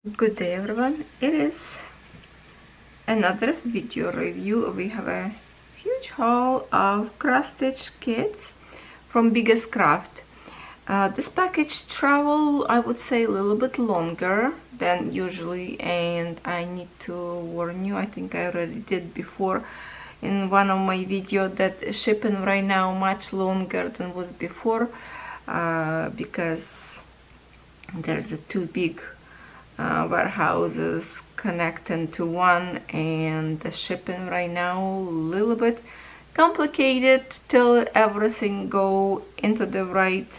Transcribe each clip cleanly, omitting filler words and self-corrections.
Good day everyone, it is another video review. We have a huge haul of cross-stitch kits from BigestCraft. This package traveled, I would say, a little bit longer than usually, and I need to warn you, I think I already did before in one of my videos, that shipping right now much longer than was before because there's a too big warehouses connecting to one, and the shipping right now a little bit complicated till everything go into the right,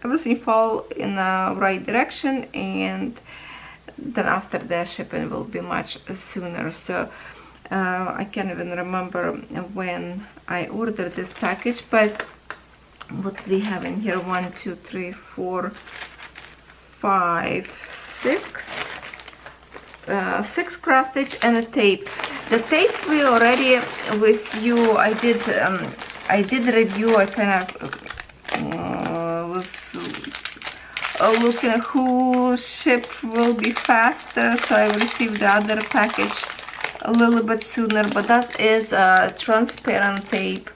everything fall in the right direction, and then after the shipping will be much sooner. So I can't even remember when I ordered this package, but what we have in here: 1, 2, 3, 4, 5, 6 cross stitch and a tape. The tape we already with you. I did review. I kind of was looking at who ship will be faster, so I received the other package a little bit sooner. But that is transparent tape,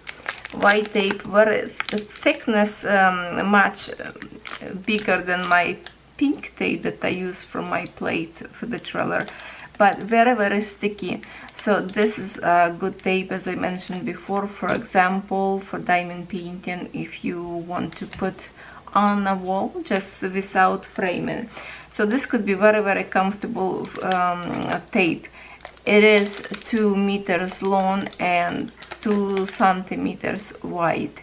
white tape, where the thickness much bigger than my pink tape that I use for my plate for the trailer, but very sticky. So this is a good tape, as I mentioned before, for example for diamond painting, if you want to put on a wall just without framing. So this could be very comfortable tape. It is 2 meters long and 2 centimeters wide.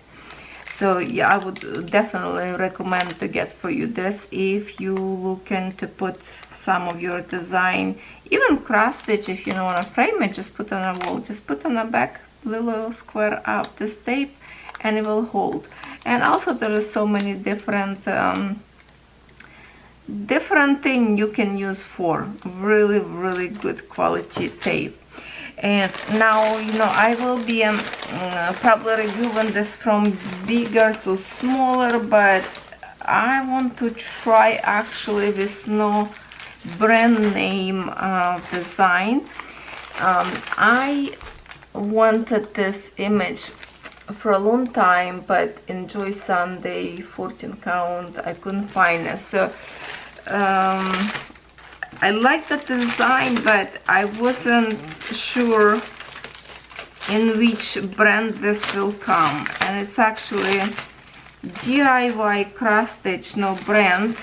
So yeah, I would definitely recommend to get for you this if you looking to put some of your design, even cross stitch. If you don't want to frame it, just put on a wall, just put on the back little square of this tape and it will hold. And also there is so many different thing you can use for really good quality tape. And now, I will be probably reviewing this from bigger to smaller, but I want to try actually with no brand name design. I wanted this image for a long time, but in Joy Sunday 14 count I couldn't find it. So I like the design, but I wasn't sure in which brand this will come. And it's actually DIY cross stitch, no brand.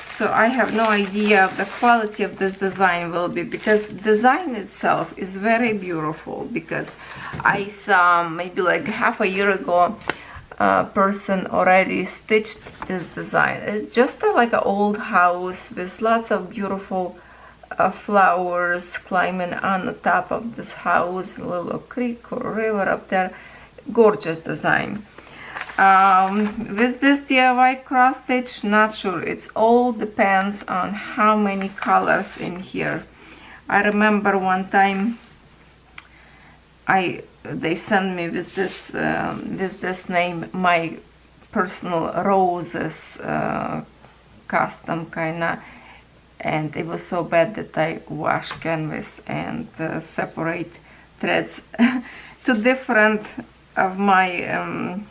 So I have no idea of the quality of this design will be, because design itself is very beautiful. Because I saw maybe like half a year ago person already stitched this design. It's just like an old house with lots of beautiful flowers climbing on the top of this house, a little creek or river up there. Gorgeous design. With this DIY cross stitch, not sure. It's all depends on how many colors in here. I remember one time they sent me with this name, my personal roses custom kinda, and it was so bad that I washed canvas and separate threads to different of my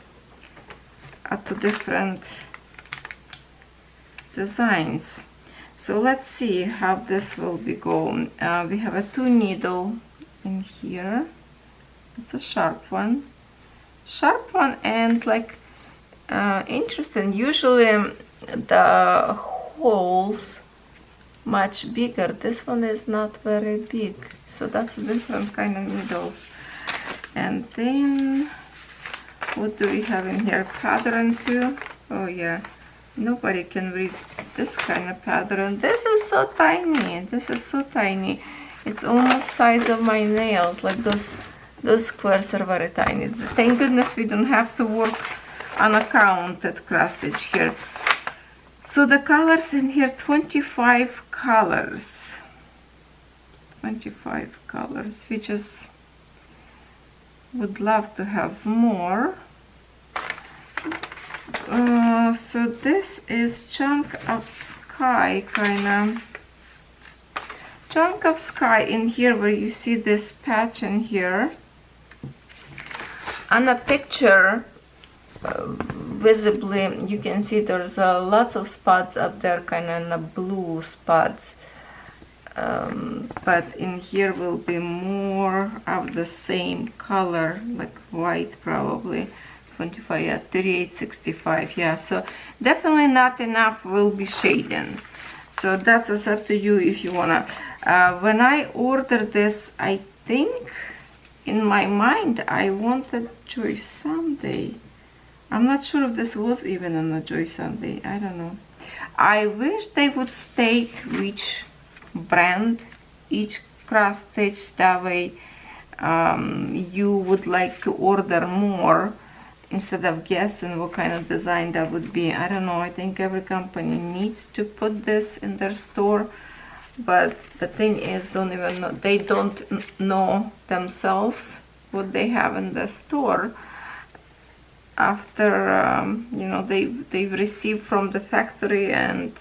to different designs. So let's see how this will be going. We have a 2 needle in here. It's a sharp one, and like interesting. Usually the holes much bigger. This one is not very big, so that's a different kind of needles. And then what do we have in here? Pattern too. Oh yeah, nobody can read this kind of pattern. This is so tiny. This is so tiny. It's almost size of my nails. Like those squares are very tiny. Thank goodness we don't have to work on a counted cross stitch here. So the colors in here, 25 colors. 25 colors, which is, would love to have more. So this is chunk of sky kind of chunk of sky in here, where you see this patch in here. On a picture, visibly you can see there's lots of spots up there, kind of blue spots, but in here will be more of the same color, like white probably. 25, yeah, 38, 65, yeah, so definitely not enough will be shading. So that's just up to you if you wanna. When I ordered this, I think in my mind I wanted Joy Sunday. I'm not sure if this was even on a Joy Sunday, I don't know. I wish they would state which brand, each cross stitch, that way you would like to order more instead of guessing what kind of design that would be. I don't know, I think every company needs to put this in their store, but the thing is, they don't know themselves what they have in the store after you know, they've received from the factory, and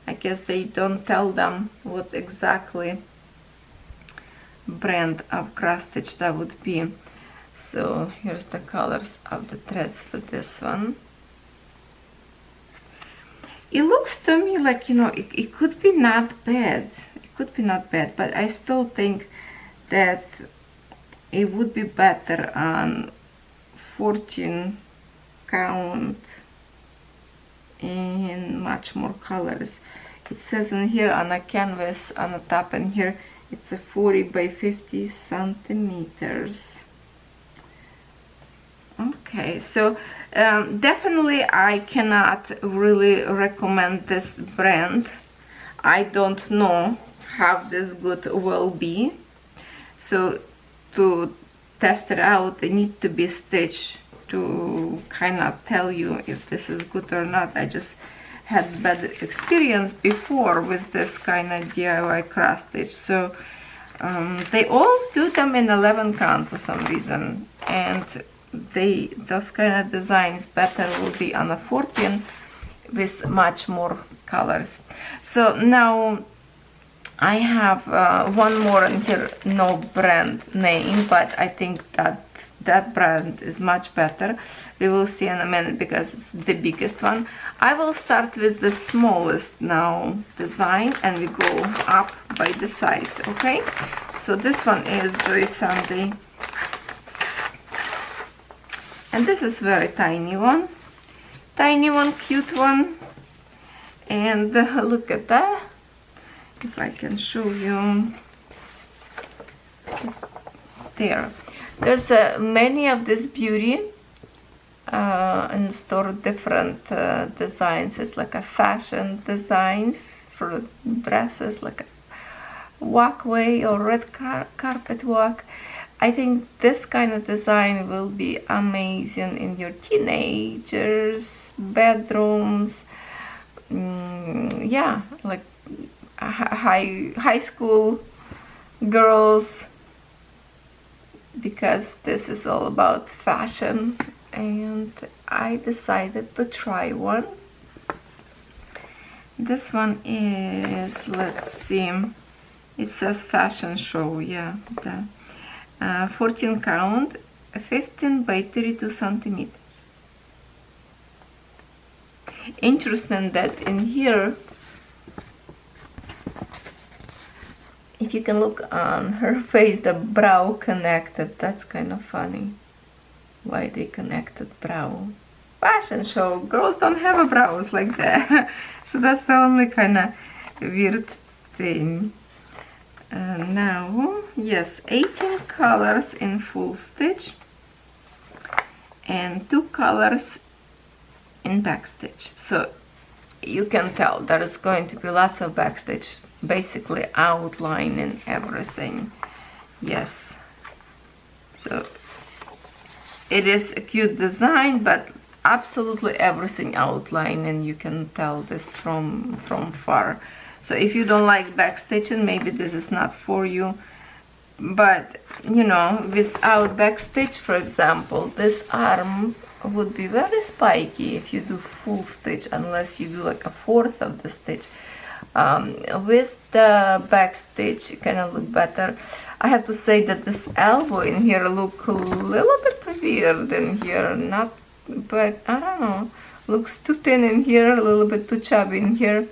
I guess they don't tell them what exactly brand of cross stitch that would be. So here's the colors of the threads for this one. It looks to me like, you know, it could be not bad. It could be not bad, but I still think that it would be better on 14 count in much more colors. It says in here on a canvas on the top, in here it's a 40 by 50 centimeters. Okay, so definitely I cannot really recommend this brand. I don't know how this good will be, so to test it out they need to be stitched to kind of tell you if this is good or not. I just had bad experience before with this kind of DIY cross stitch, so they all do them in 11 count for some reason, and those kind of designs better will be on a 14 with much more colors. So now I have one more in here, no brand name, but I think that brand is much better. We will see in a minute because it's the biggest one. I will start with the smallest now design, and we go up by the size. Okay, so this one is Joy Sunday, and this is very tiny one, cute one, and look at that. If I can show you, there's many of this beauty in store, different designs. It's like a fashion designs for dresses, like a walkway or red carpet walk. I think this kind of design will be amazing in your teenagers' bedrooms. Yeah, like high school girls, because this is all about fashion, and I decided to try one. This one is, let's see, it says fashion show, yeah, the 14 count, 15 by 32 centimeters. Interesting that in here, if you can look on her face, the brow connected. That's kind of funny. Why they connected brow? Fashion show. Girls don't have a brows like that. So that's the only kind of weird thing. Now, yes, 18 colors in full stitch and 2 colors in backstitch. So you can tell there is going to be lots of backstitch, basically outlining everything. Yes, so it is a cute design, but absolutely everything outlining. You can tell this from far. So if you don't like backstitching, maybe this is not for you. But you know, without backstitch, for example, this arm would be very spiky if you do full stitch, unless you do like a fourth of the stitch. With the back stitch it kind of look better. I have to say that this elbow in here look a little bit weird in here, not, but I don't know, looks too thin in here, a little bit too chubby in here,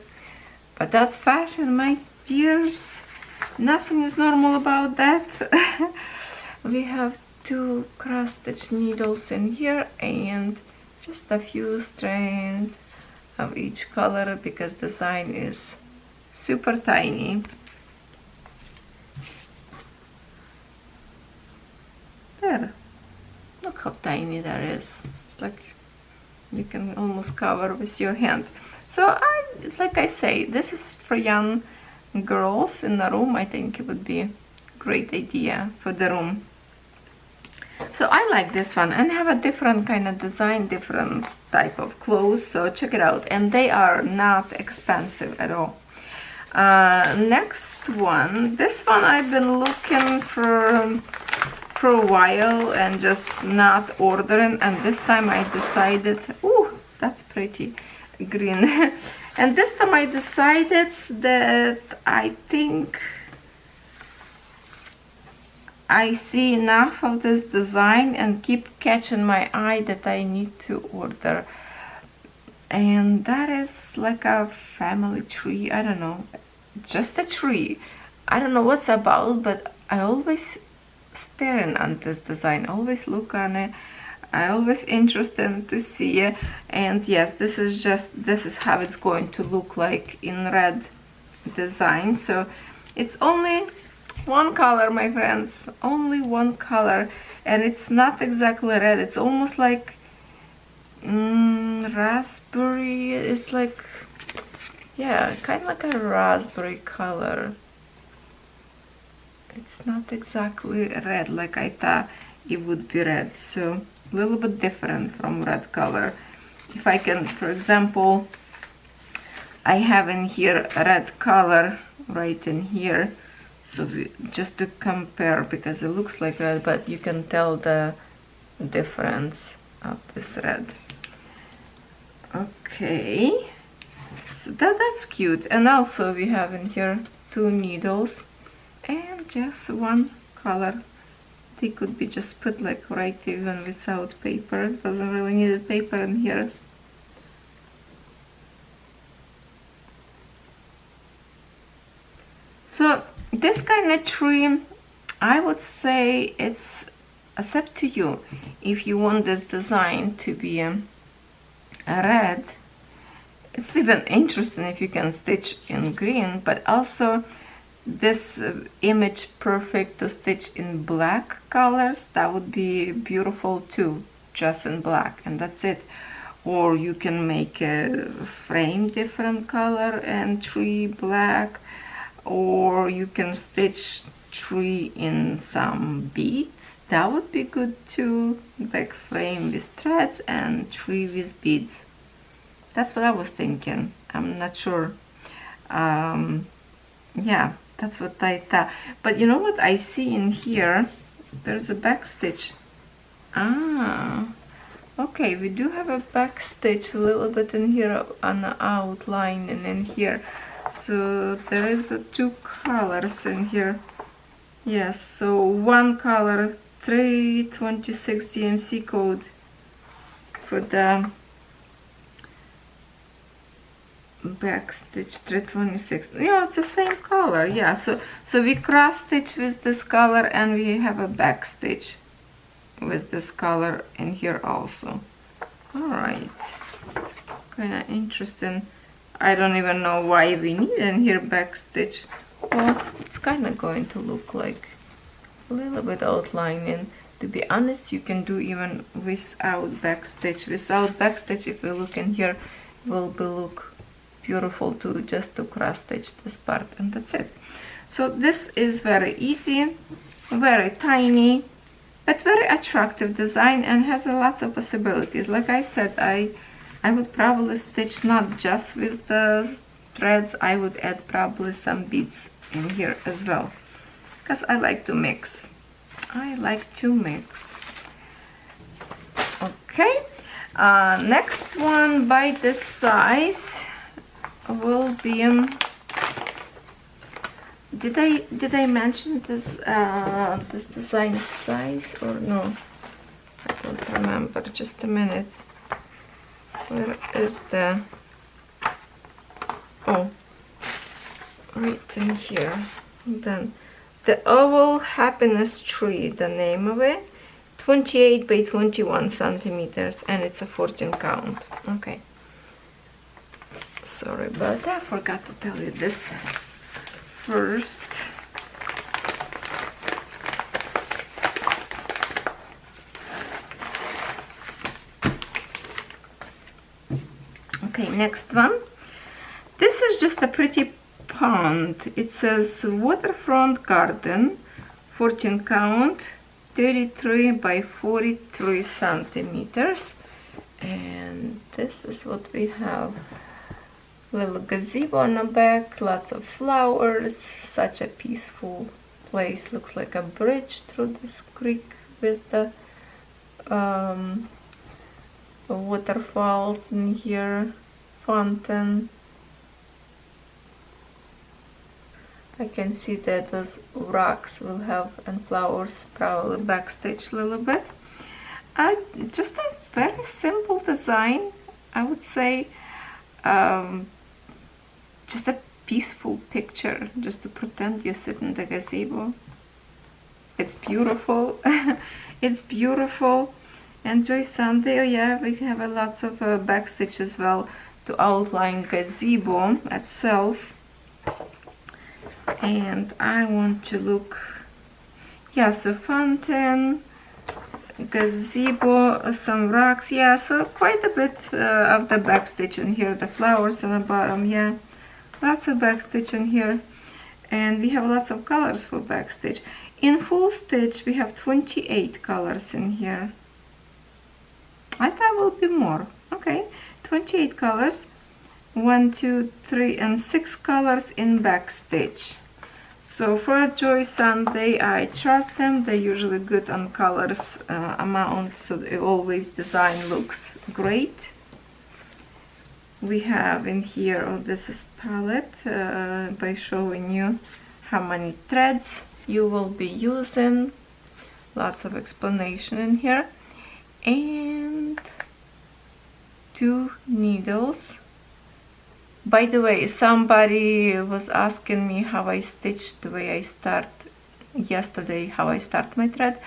but that's fashion, my dears. Nothing is normal about that. We have 2 cross stitch needles in here and just a few strands of each color because the design is super tiny. There, look how tiny that is. It's like you can almost cover with your hands. So like I say, this is for young girls in the room. I think it would be a great idea for the room. So I like this one and have a different kind of design, different type of clothes, so check it out, and they are not expensive at all. Next one, this one I've been looking for a while and just not ordering, and this time I decided, ooh, that's pretty green. And this time I decided that I think I see enough of this design and keep catching my eye that I need to order. And that is like a family tree. I don't know, just a tree. I don't know what's about, but I always staring on this design, always look on it. I always interested to see it. And yes, this is how it's going to look like in red design. So it's only one color, my friends, only one color, and it's not exactly red. It's almost like raspberry. It's like, yeah, kind of like a raspberry color. It's not exactly red like I thought it would be red, so a little bit different from red color. If I can, for example, I have in here a red color right in here, so just to compare, because it looks like red, but you can tell the difference of this red. Okay, so that's cute. And also we have in here 2 needles and just one color. They could be just put like right even without paper. Doesn't really need a paper in here. So this kind of tree, I would say it's up to you. If you want this design to be a red, it's even interesting if you can stitch in green, but also this image perfect to stitch in black colors. That would be beautiful too, just in black, and that's it. Or you can make a frame different color and tree black, or you can stitch tree in some beads. That would be good too, like frame with threads and tree with beads. That's what I was thinking. I'm not sure. Yeah, that's what I thought. But you know what I see in here? There's a back stitch. Ah, okay, we do have a back stitch a little bit in here on the outline and in here. So there is 2 colors in here. Yes, so one color, 326 DMC code for the back stitch, 326. Yeah, it's the same color. Yeah, so we cross stitch with this color and we have a back stitch with this color in here also. All right, kind of interesting. I don't even know why we need in here back stitch. Well, it's kind of going to look like a little bit outlining. To be honest, you can do even without back stitch. Without back stitch, if we look in here, will be look beautiful too, just to cross stitch this part, and that's it. So this is very easy, very tiny, but very attractive design and has lots of possibilities. Like I said, I would probably stitch not just with the threads, I would add probably some beads in here as well, because I like to mix. I like to mix. Okay, next one by this size will be did I mention this this design size or no? I don't remember. Just a minute. Where is the... Oh, right in here. Then the oval happiness tree, the name of it, 28 by 21 centimeters, and it's a 14 count. Okay. Sorry about that. I forgot to tell you this first. Okay, next one. This is just a pretty pond. It says Waterfront Garden, 14 count, 33 by 43 centimeters. And this is what we have. Little gazebo on the back, lots of flowers, such a peaceful place. Looks like a bridge through this creek with the waterfalls in here, fountain. I can see that those rocks will have, and flowers, probably backstage a little bit. Just a very simple design, I would say. Just a peaceful picture, just to pretend you sit in the gazebo. It's beautiful. It's beautiful. Enjoy Sunday. Oh yeah, we have lots of backstage as well to outline gazebo itself. And I want to look, yeah, so fountain, gazebo, some rocks, yeah, so quite a bit of the backstage in here. The flowers on the bottom, yeah, lots of backstage in here. And we have lots of colors for backstage. In full stitch we have 28 colors in here. I thought will be more. Okay, 28 colors, 1, 2, 3 and 6 colors in backstage. So for Joy Sunday, I trust them. They're usually good on colors amount, so they always design looks great. We have in here, oh, this is palette by showing you how many threads you will be using. Lots of explanation in here. And 2 needles. By the way, somebody was asking me how I stitched the way I start yesterday, how I start my thread.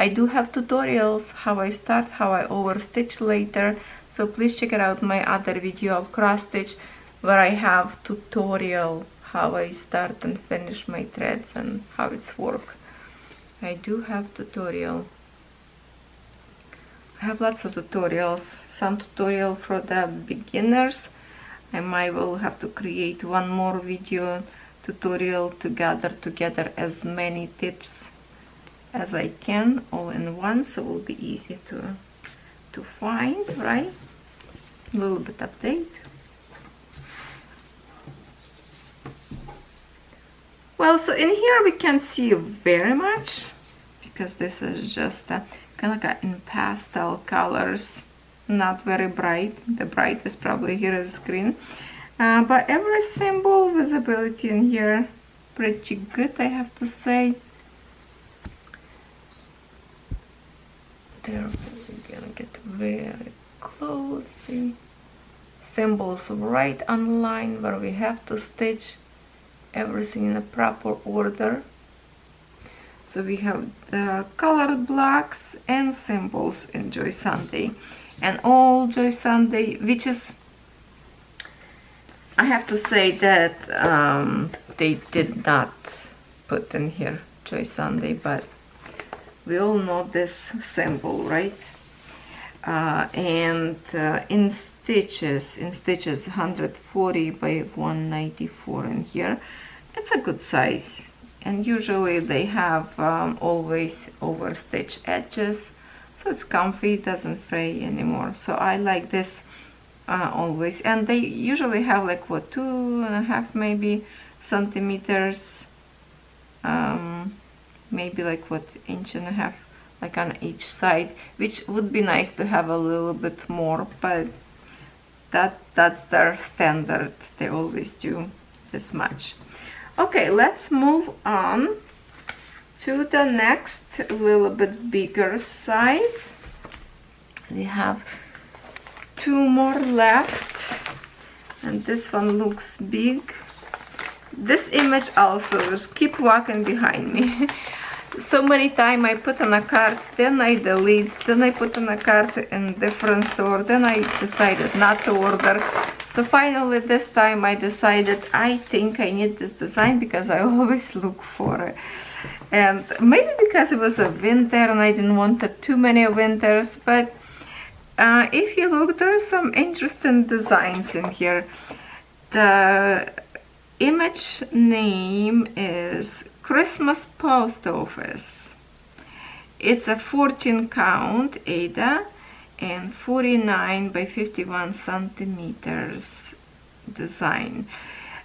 I do have tutorials how I start, how I overstitch later, so please check it out my other video of cross stitch where I have tutorial how I start and finish my threads and how it's work. I do have tutorial. I have lots of tutorials, some tutorial for the beginners. I might will have to create one more video tutorial to gather together as many tips as I can all in one, so it will be easy to find, right? A little bit update. Well, so in here we can see very much because this is just kind of like in pastel colors. Not very bright. The brightest probably here is green, but every symbol visibility in here pretty good, I have to say. There we're gonna get very close. See, symbols right on line where we have to stitch everything in a proper order. So we have the colored blocks and symbols in Joy Sunday. And all Joy Sunday, which is, I have to say that they did not put in here Joy Sunday, but we all know this symbol, right? And in stitches 140 by 194 in here. It's a good size, and usually they have always overstitch edges. So it's comfy, it doesn't fray anymore. So I like this always. And they usually have like what, 2.5 maybe centimeters, maybe like what, 1.5 inches like on each side, which would be nice to have a little bit more, but that's their standard. They always do this much. Okay, let's move on to the next little bit bigger size. We have 2 more left, and this one looks big. This image also, just keep walking behind me. So many times I put on a cart, then I delete, then I put on a cart in different store, then I decided not to order. So finally this time I decided I think I need this design because I always look for it. And maybe because it was a winter and I didn't want too many winters, but if you look, there are some interesting designs in here. The image name is Christmas Post Office. It's a 14 count Ada and 49 by 51 centimeters design.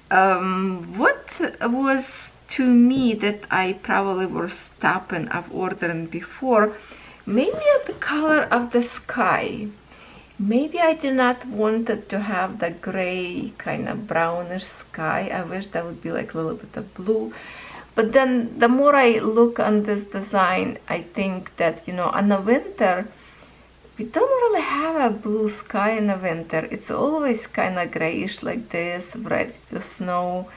What was to me that I probably was stopping of ordering before, maybe the color of the sky. Maybe I did not wanted to have the gray kind of brownish sky. I wish that would be like a little bit of blue. But then the more I look on this design, I think that, you know, in the winter, we don't really have a blue sky in the winter. It's always kind of grayish like this, ready to snow.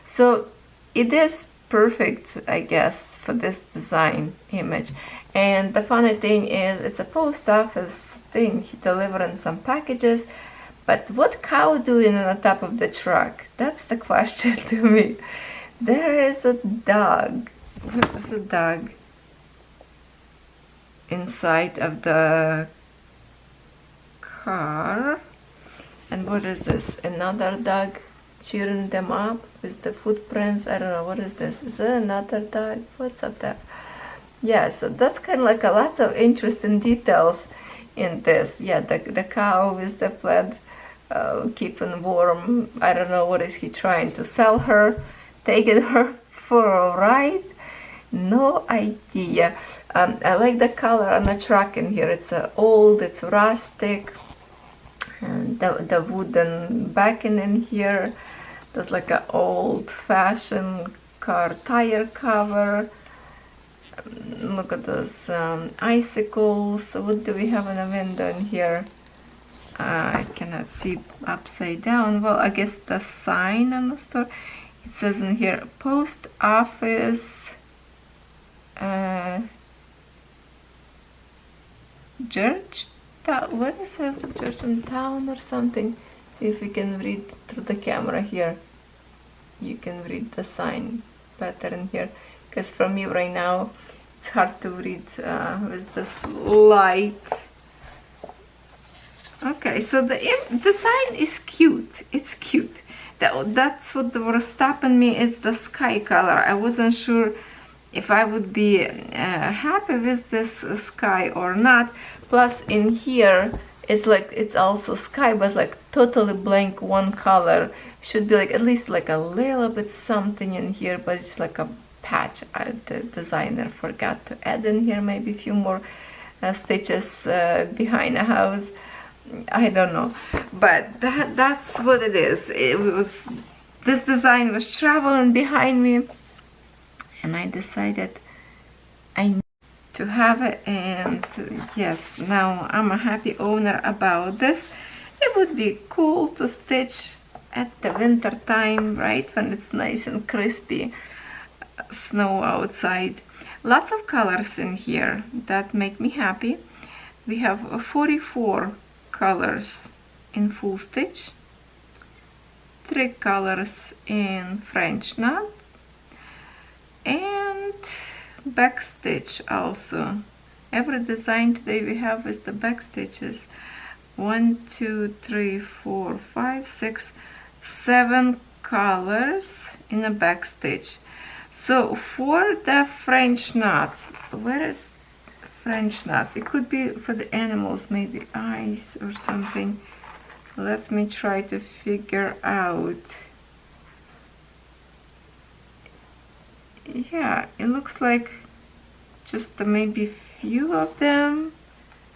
So it is perfect, I guess, for this design image. And the funny thing is, it's a post office thing, delivering some packages. But what cow doing on the top of the truck? That's the question to me. There is a dog. What is a dog? Inside of the car. And what is this? Another dog cheering them up with the footprints. I don't know, what is this? Is it another dog? What's up there? Yeah, so that's kind of like a lot of interesting details in this. Yeah, the cow with the plaid keeping warm. I don't know, what is he trying to sell her? Taking her for a ride? No idea. I like the color on the truck in here. It's old, it's rustic. And the wooden backing in here. There's like an old-fashioned car tire cover. Look at those icicles. What do we have in the window in here? I cannot see upside down. Well, I guess the sign on the store. It says in here, post office church. What is it? Church in town or something? See if we can read through the camera here. You can read the sign better in here, because from me right now it's hard to read with this light. Okay, so the sign is cute. It's cute. That's what was stopping me. It's the sky color. I wasn't sure if I would be happy with this sky or not. Plus in here it's like, it's also sky, but like totally blank one color. Should be like at least like a little bit something in here, but it's like a patch. The designer forgot to add in here maybe a few more stitches behind the house. I don't know, but that's what it is. It was, this design was traveling behind me, and I decided I need to have it. And yes, now I'm a happy owner about this. It would be cool to stitch at the winter time, right, when it's nice and crispy, snow outside. Lots of colors in here that make me happy. We have 44 colors in full stitch, 3 colors in French knot, and back stitch also. Every design today we have is the back stitches. 1, 2, 3, 4, 5, 6, 7 colors in a back stitch. So for the French knots, where is French knots? It could be for the animals, maybe eyes or something. Let me try to figure out. Yeah, it looks like just maybe few of them.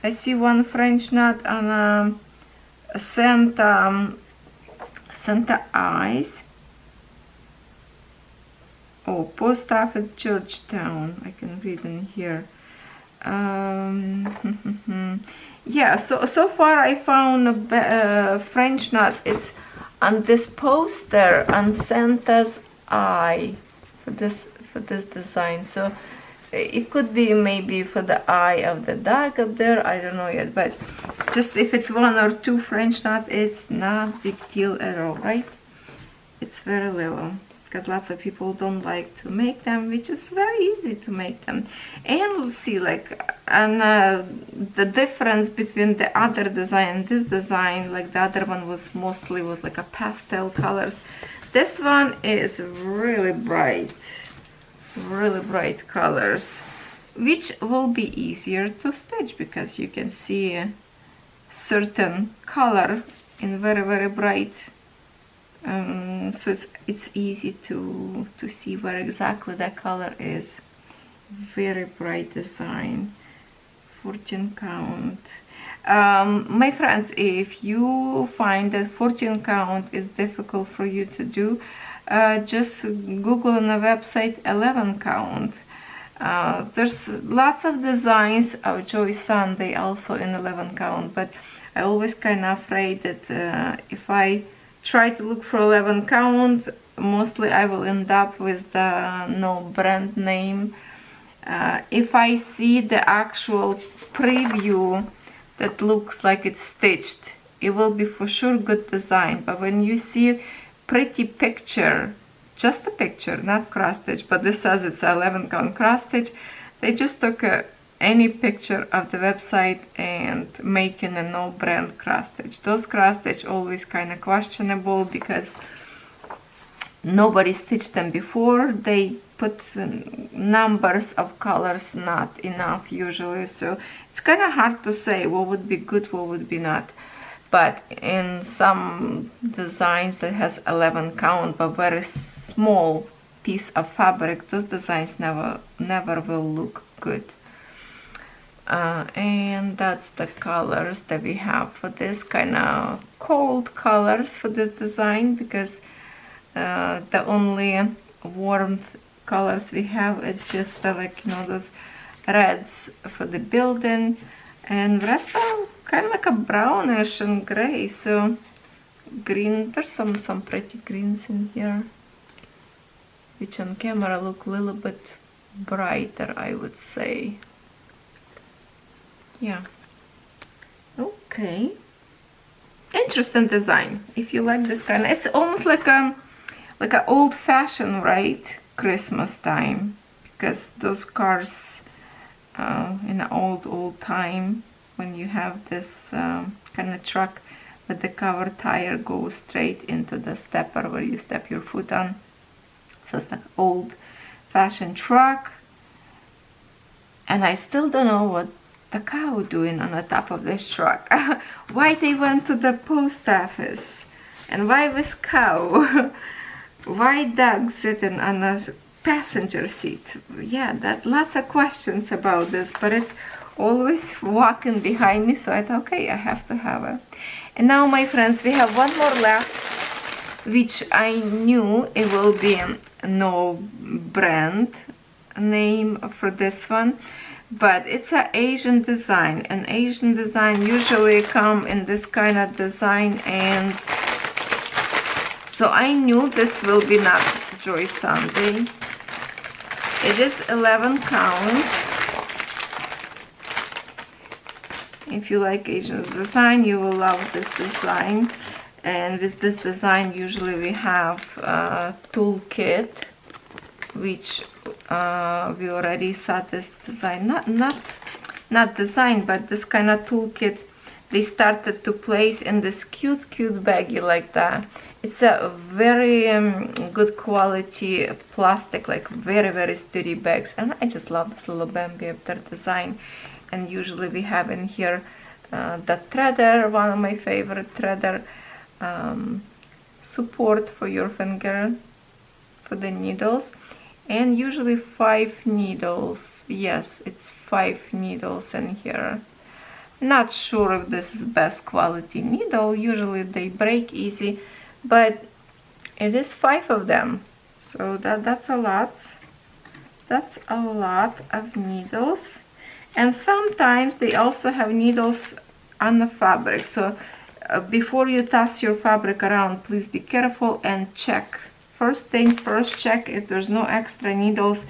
I see one French knot on a Santa eyes. Oh, post office Georgetown, I can read in here. Yeah, so far I found a French knot. It's on this poster on Santa's eye for this design. So it could be maybe for the eye of the dog up there, I don't know yet, but just if it's one or two French knot, it's not big deal at all, right? It's very little, because lots of people don't like to make them, which is very easy to make them. And we'll see, like, and the difference between the other design and this design, like the other one was mostly like a pastel colors. This one is really bright colors, which will be easier to stitch because you can see a certain color in very bright. So it's easy to see where exactly that color is. Very bright design. Fortune count. My friends, if you find that fortune count is difficult for you to do, just Google on the website 11 count. There's lots of designs of Joy Sunday also in 11 count, but I always kind of afraid that if I try to look for 11 count, mostly I will end up with the no brand name. If I see the actual preview that looks like it's stitched, it will be for sure good design. But when you see pretty picture, just a picture, not cross stitch, but this says it's 11 count cross stitch, they just took any picture of the website and making a no brand cross stitch. Those cross stitch always kind of questionable because nobody stitched them before. They put numbers of colors not enough usually, so it's kind of hard to say what would be good, what would be not. But in some designs that has 11 count but very small piece of fabric, those designs never will look good. And that's the colors that we have for this kind of cold colors for this design, because the only warmth colors we have is just like, you know, those reds for the building, and rest are kind of like a brownish and gray. So green, there's some pretty greens in here, which on camera look a little bit brighter, I would say. Yeah. Okay. Interesting design. If you like this kind of, it's almost like a old-fashioned, right? Christmas time, because those cars in the old time, when you have this kind of truck with the cover tire goes straight into the stepper where you step your foot on. So it's like old-fashioned truck, and I still don't know what the cow doing on the top of this truck. Why they went to the post office, and why this cow? Why dog sitting on a passenger seat? Yeah, that lots of questions about this, but it's always walking behind me, so I thought, okay, I have to have it. And now, my friends, we have one more left, which I knew it will be no brand name for this one, but it's an Asian design, and Asian design usually come in this kind of design, and so I knew this will be not Joy Sunday. It is 11 count. If you like Asian design, you will love this design. And with this design, usually we have a toolkit, which we already saw this design. Not design, but this kind of toolkit. They started to place in this cute baggie like that. It's a very good quality plastic, like very sturdy bags, and I just love this little Bambi up there design. And usually we have in here the threader, one of my favorite threader, support for your finger for the needles, and usually 5 needles. Yes, it's 5 needles in here. Not sure if this is best quality needle. Usually they break easy, but it is 5 of them. So that's a lot. That's a lot of needles. And sometimes they also have needles on the fabric. So before you toss your fabric around, please be careful and check. First thing first, check if there's no extra needles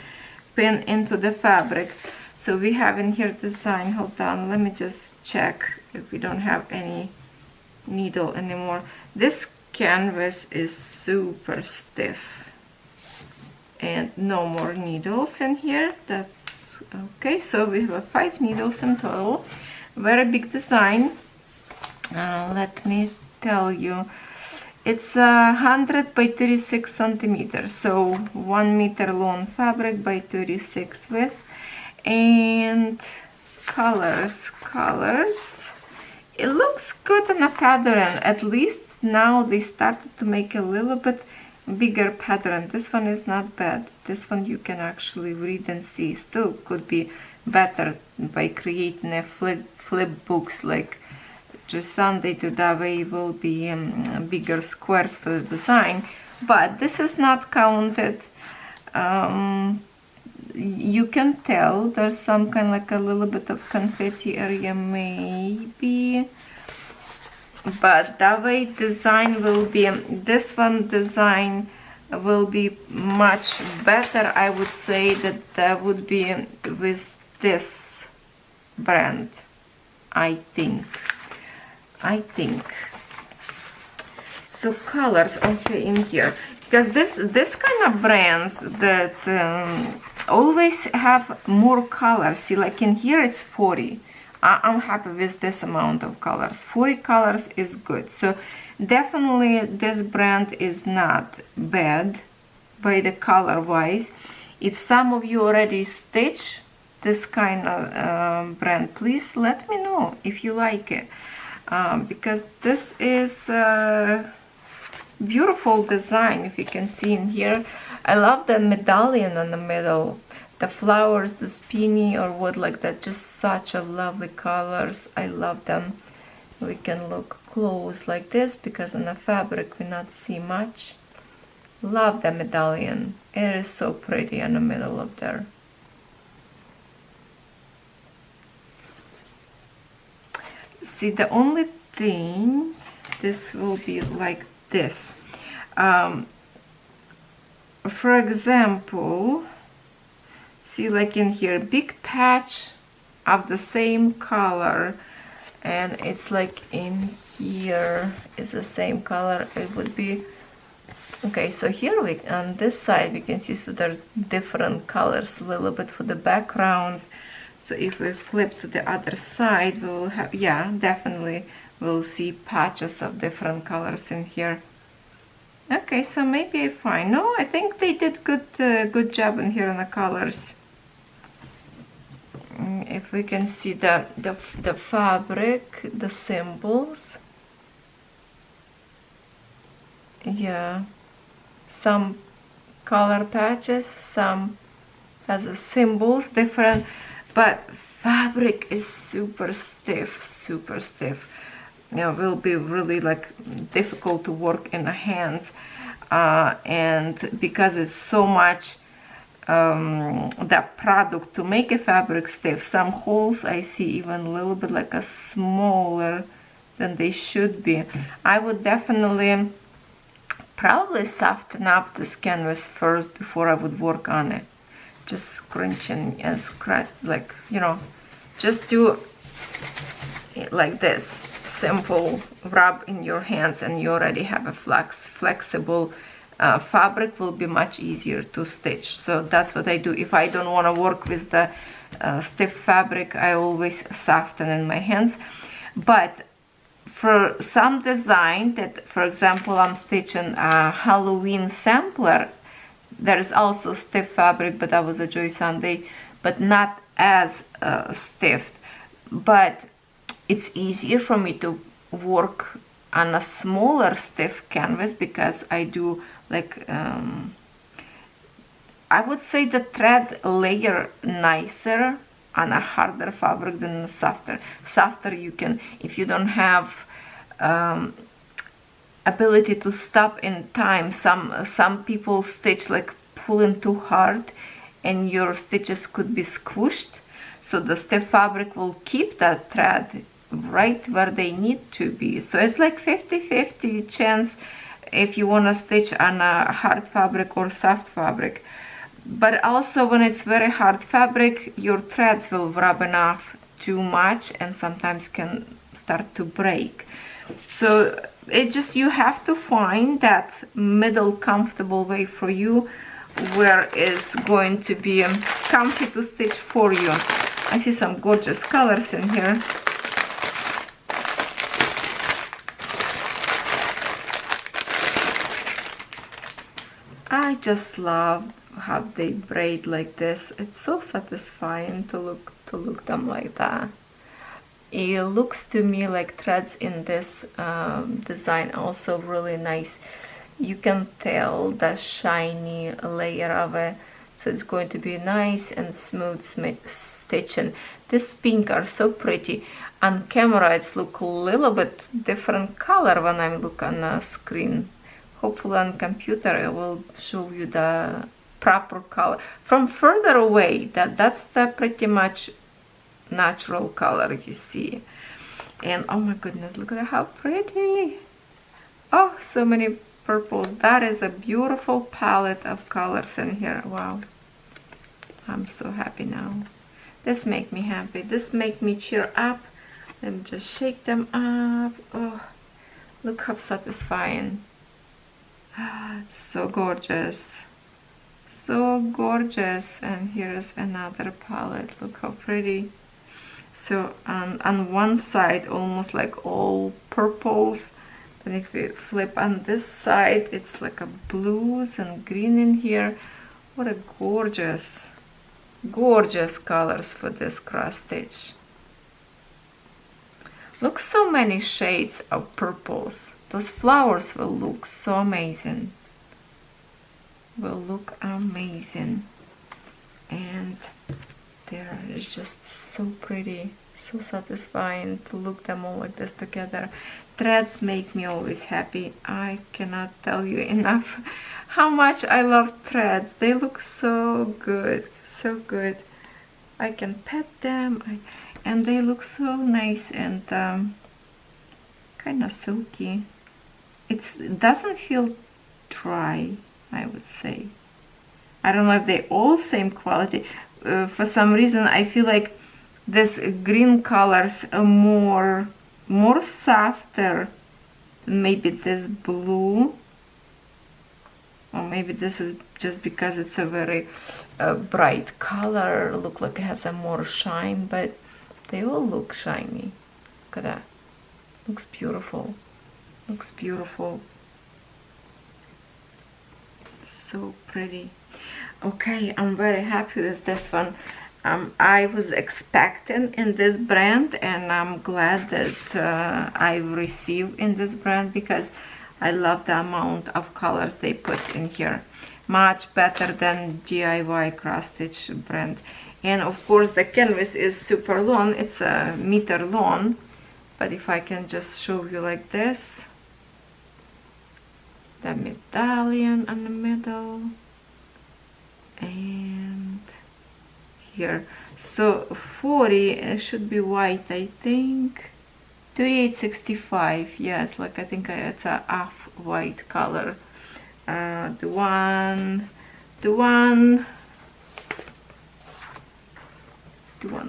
pinned into the fabric. So we have in here design, hold on, let me just check if we don't have any needle anymore. This canvas is super stiff and no more needles in here. That's okay. So we have 5 needles in total. Very big design. Let me tell you, it's 100 by 36 centimeters, so 1 meter long fabric by 36 width. And colors, it looks good on a pattern. At least now they started to make a little bit bigger pattern. This one is not bad. This one you can actually read and see. Still could be better by creating a flip books, like just Sunday to that way will be bigger squares for the design. But this is not counted. You can tell there's some kind of like a little bit of confetti area maybe, but that way design will be, this one design will be much better. I would say that would be with this brand, I think. So colors, okay, in here, because this kind of brands that always have more colors. See, like in here it's 40. I'm happy with this amount of colors. 40 colors is good. So definitely this brand is not bad by the color wise. If some of you already stitch this kind of brand, please let me know if you like it, because this is beautiful design. If you can see in here, I love the medallion in the middle, the flowers, the spinny or what like that, just such a lovely colors. I love them. We can look close like this because on the fabric we not see much. Love the medallion. It is so pretty in the middle of there. See, the only thing, this will be like this. For example, see, like in here, big patch of the same color, and it's like in here is the same color. It would be okay. So here we, on this side we can see, so there's different colors a little bit for the background. So if we flip to the other side, we will have, yeah, definitely we'll see patches of different colors in here. Okay, so maybe I find, no, I think they did good job in here on the colors. If we can see the fabric, the symbols, yeah, some color patches, some has the symbols different, but fabric is super stiff, you know, will be really like difficult to work in the hands, and because it's so much that product to make a fabric stiff, some holes I see even a little bit like a smaller than they should be. I would definitely probably soften up this canvas first before I would work on it. Just scrunching and scratch, like, you know, just do it like this, simple rub in your hands, and you already have a flexible fabric. Will be much easier to stitch. So that's what I do. If I don't want to work with the stiff fabric, I always soften in my hands. But for some design that, for example, I'm stitching a Halloween sampler, there is also stiff fabric, but that was a Joy Sunday, but not as stiff. But it's easier for me to work on a smaller stiff canvas because I do like, I would say the thread layer nicer on a harder fabric than a softer. Softer you can, if you don't have ability to stop in time. Some people stitch like pulling too hard and your stitches could be squished, so the stiff fabric will keep that thread right where they need to be. So it's like 50-50 chance if you want to stitch on a hard fabric or soft fabric. But also when it's very hard fabric, your threads will rubbing off too much and sometimes can start to break. So it just, you have to find that middle comfortable way for you, where it's going to be comfy to stitch for you. I see some gorgeous colors in here. I just love how they braid like this. It's so satisfying to look them like that. It looks to me like threads in this design also really nice. You can tell the shiny layer of it, so it's going to be nice and smooth stitching. This pink are so pretty. On camera it's look a little bit different color when I look on the screen. Hopefully on computer it will show you the proper color. From further away, that's the pretty much natural color you see. And oh my goodness, look at how pretty. Oh, so many purples. That is a beautiful palette of colors in here. Wow, I'm so happy now. This make me happy. This make me cheer up. Let me just shake them up. Oh, look how satisfying. So gorgeous, so gorgeous. And here's another palette. Look how pretty. So on one side almost like all purples, and if we flip on this side it's like a blues and green in here. What a gorgeous colors for this cross stitch. Look, so many shades of purples. Those flowers will look so amazing. Will look amazing. And they're just so pretty, so satisfying to look them all like this together. Threads make me always happy. I cannot tell you enough how much I love threads. They look so good, so good. I can pet them, and they look so nice and kind of silky. It doesn't feel dry, I would say. I don't know if they all same quality. For some reason I feel like this green colors are more softer than maybe this blue, or maybe this is just because it's a very bright color. Look like it has a more shine, but they all look shiny. Look at that. Looks beautiful. Looks beautiful. So pretty. Okay, I'm very happy with this one. I was expecting in this brand, and I'm glad that I've received in this brand, because I love the amount of colors they put in here. Much better than DIY cross stitch brand. And of course the canvas is super long. It's a meter long, but if I can just show you like this, the medallion on the middle, and here, so 40, it should be white, I think. 3865, yes, like I think it's a off-white color. The one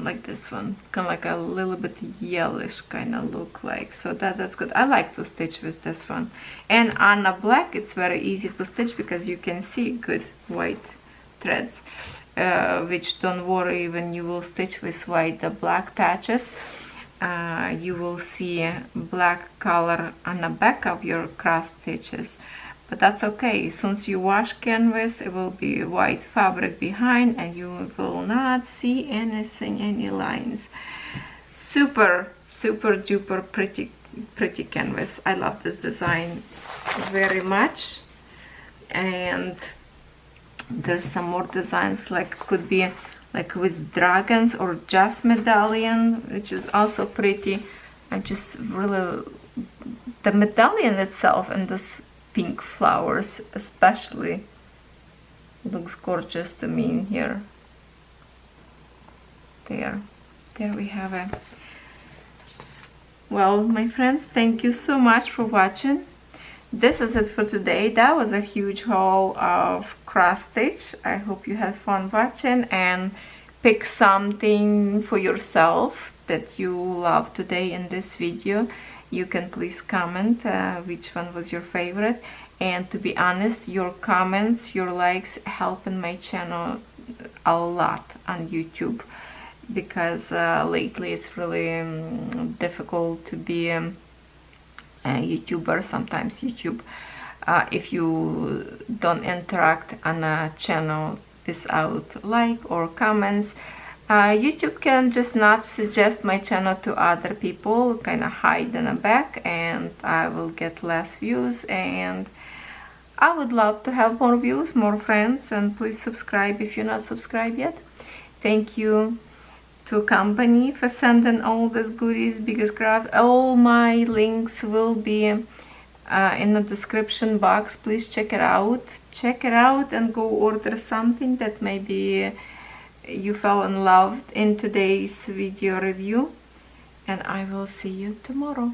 like this one, it's kind of like a little bit yellowish kind of look like, so that's good. I like to stitch with this one. And on a black it's very easy to stitch because you can see good white threads, which don't worry when you will stitch with white the black patches. You will see black color on the back of your cross stitches, but that's okay. As soon as you wash canvas, it will be white fabric behind and you will not see anything, any lines. Super duper pretty canvas. I love this design very much. And there's some more designs, like could be like with dragons or just medallion, which is also pretty. I'm just really the medallion itself and this pink flowers especially looks gorgeous to me in here. There we have it. Well, my friends, thank you so much for watching. This is it for today. That was a huge haul of cross stitch. I hope you had fun watching and pick something for yourself that you love today in this video. You can please comment which one was your favorite. And to be honest, your comments, your likes help in my channel a lot on YouTube, because lately it's really difficult to be a YouTuber. Sometimes YouTube, if you don't interact on a channel without like or comments, YouTube can just not suggest my channel to other people, kind of hide in the back, and I will get less views. And I would love to have more views, more friends, and please subscribe if you're not subscribed yet. Thank you to company for sending all these goodies, BigestCraft. All my links will be in the description box. Please check it out. Check it out and go order something that maybe you fell in love in today's video review. And I will see you tomorrow.